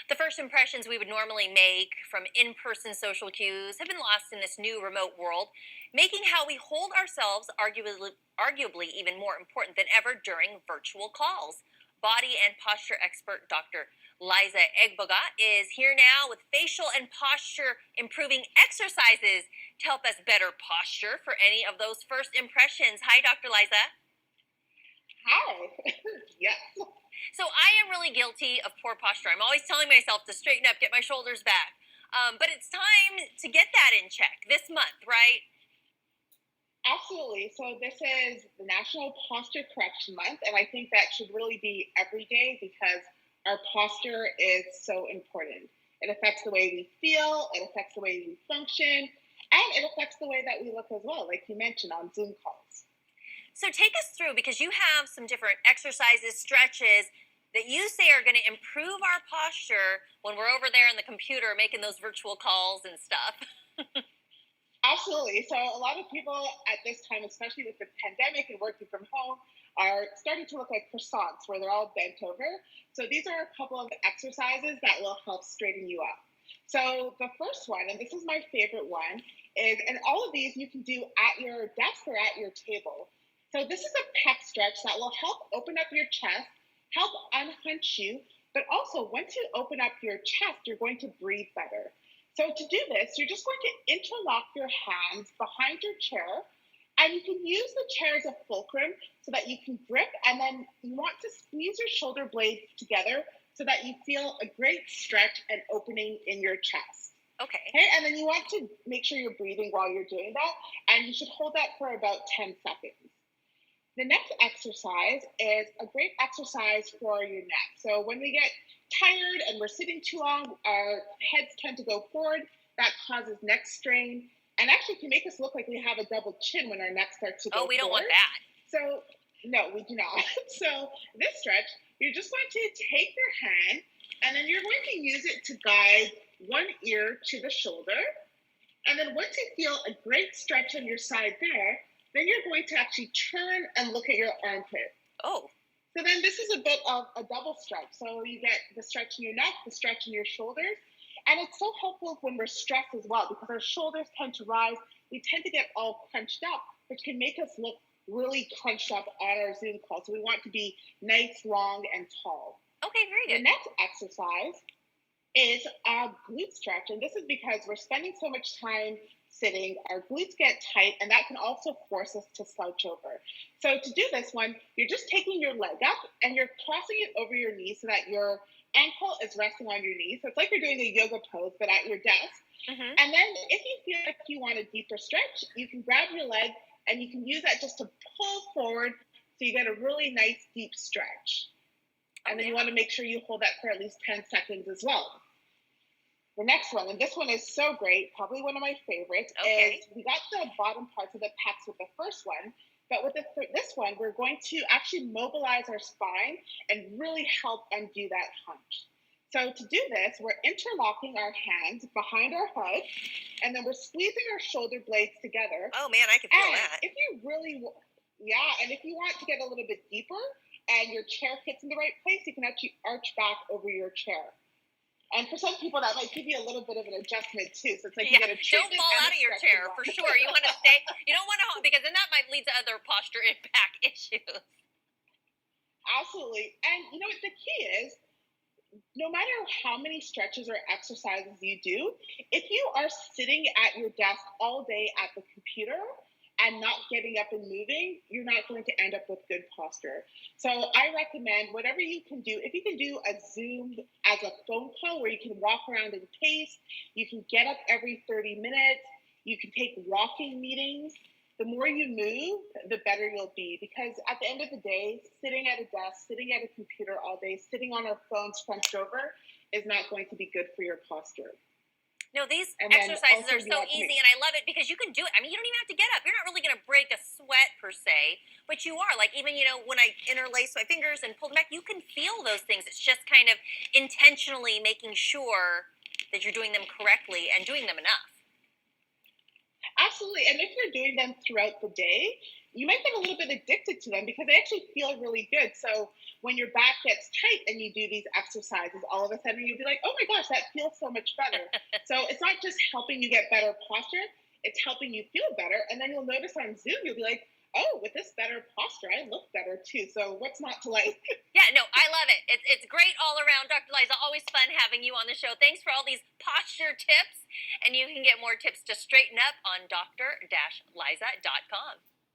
The first impressions we would normally make from in person social cues have been lost in this new remote world, making how we hold ourselves arguably even more important than ever during virtual calls. Body and posture expert Dr. Liza Egboga is here now with facial and posture improving exercises to help us better posture for any of those first impressions. Hi, Dr. Liza. Hi. Yes. So I am really guilty of poor posture. I'm always telling myself to straighten up, get my shoulders back. But it's time to get that in check this month, right? Absolutely. So this is the National Posture Correction Month, and I think that should really be every day because our posture is so important. It affects the way we feel, it affects the way we function, and it affects the way that we look as well, like you mentioned on Zoom calls. So take us through because you have some different exercises, stretches that you say are going to improve our posture when we're over there on the computer making those virtual calls and stuff. Absolutely. So a lot of people at this time, especially with the pandemic and working from home, are starting to look like croissants where they're all bent over. So these are a couple of exercises that will help straighten you up. So the first one, and this is my favorite one, is, and all of these you can do at your desk or at your table. So this is a pec stretch that will help open up your chest, help unhunch you, but also once you open up your chest, you're going to breathe better. So to do this, you're just going to interlock your hands behind your chair, and you can use the chair as a fulcrum so that you can grip, and then you want to squeeze your shoulder blades together so that you feel a great stretch and opening in your chest. Okay. Okay, and then you want to make sure you're breathing while you're doing that, and you should hold that for about 10 seconds. The next exercise is a great exercise for your neck. So when we get tired and we're sitting too long, our heads tend to go forward. That causes neck strain and actually can make us look like we have a double chin when our neck starts to go Oh, we don't forward. want that. So no, we do not. So this stretch, you're just going to take your hand and then you're going to use it to guide one ear to the shoulder. And then once you feel a great stretch on your side there, then you're going to actually turn and look at your armpit. Oh. So then this is a bit of a double stretch. So you get the stretch in your neck, the stretch in your shoulders. And it's so helpful when we're stressed as well because our shoulders tend to rise. We tend to get all crunched up, which can make us look really crunched up on our Zoom call. So we want to be nice, long, and tall. Okay, very good. The next exercise is a glute stretch. And this is because we're spending so much time sitting, our glutes get tight, and that can also force us to slouch over. So to do this one, you're just taking your leg up and you're crossing it over your knee so that your ankle is resting on your knee. So it's like you're doing a yoga pose, but at your desk. Mm-hmm. And then if you feel like you want a deeper stretch, you can grab your leg and you can use that just to pull forward so you get a really nice deep stretch. And then you want to make sure you hold that for at least 10 seconds as well. The next one, and this one is so great, probably one of my favorites, is we got the bottom parts of the pecs with the first one, but with this one, we're going to actually mobilize our spine and really help undo that hunch. So to do this, we're interlocking our hands behind our head, and then we're squeezing our shoulder blades together. Oh man, I can feel that. If you really, and if you want to get a little bit deeper and your chair fits in the right place, you can actually arch back over your chair. And for some people, that might give you a little bit of an adjustment too. So it's like you get a don't fall out of your chair for sure. You want to stay. You don't want to, because then that might lead to other posture and back issues. Absolutely. And you know what the key is? No matter how many stretches or exercises you do, if you are sitting at your desk all day at the computer and not getting up and moving, you're not going to end up with good posture. So I recommend whatever you can do. If you can do a Zoom as a phone call where you can walk around and pace, you can get up every 30 minutes, you can take walking meetings. The more you move, the better you'll be. Because at the end of the day, sitting at a desk, sitting at a computer all day, sitting on our phones scrunched over is not going to be good for your posture. No, these exercises are so easy, and I love it because you can do it. I mean, you don't even have to get up. You're not really going to break a sweat per se, but you are. Like even, when I interlace my fingers and pull them back, you can feel those things. It's just kind of intentionally making sure that you're doing them correctly and doing them enough. Absolutely. And if you're doing them throughout the day, you might get a little bit addicted to them because they actually feel really good. So when your back gets tight and you do these exercises, all of a sudden you'll be like, oh my gosh, that feels so much better. So it's not just helping you get better posture, it's helping you feel better. And then you'll notice on Zoom, you'll be like, oh, with this better posture, I look better too. So what's not to like? Yeah, no, I love it. It's great all around. Dr. Liza, always fun having you on the show. Thanks for all these posture tips. And you can get more tips to straighten up on dr-liza.com.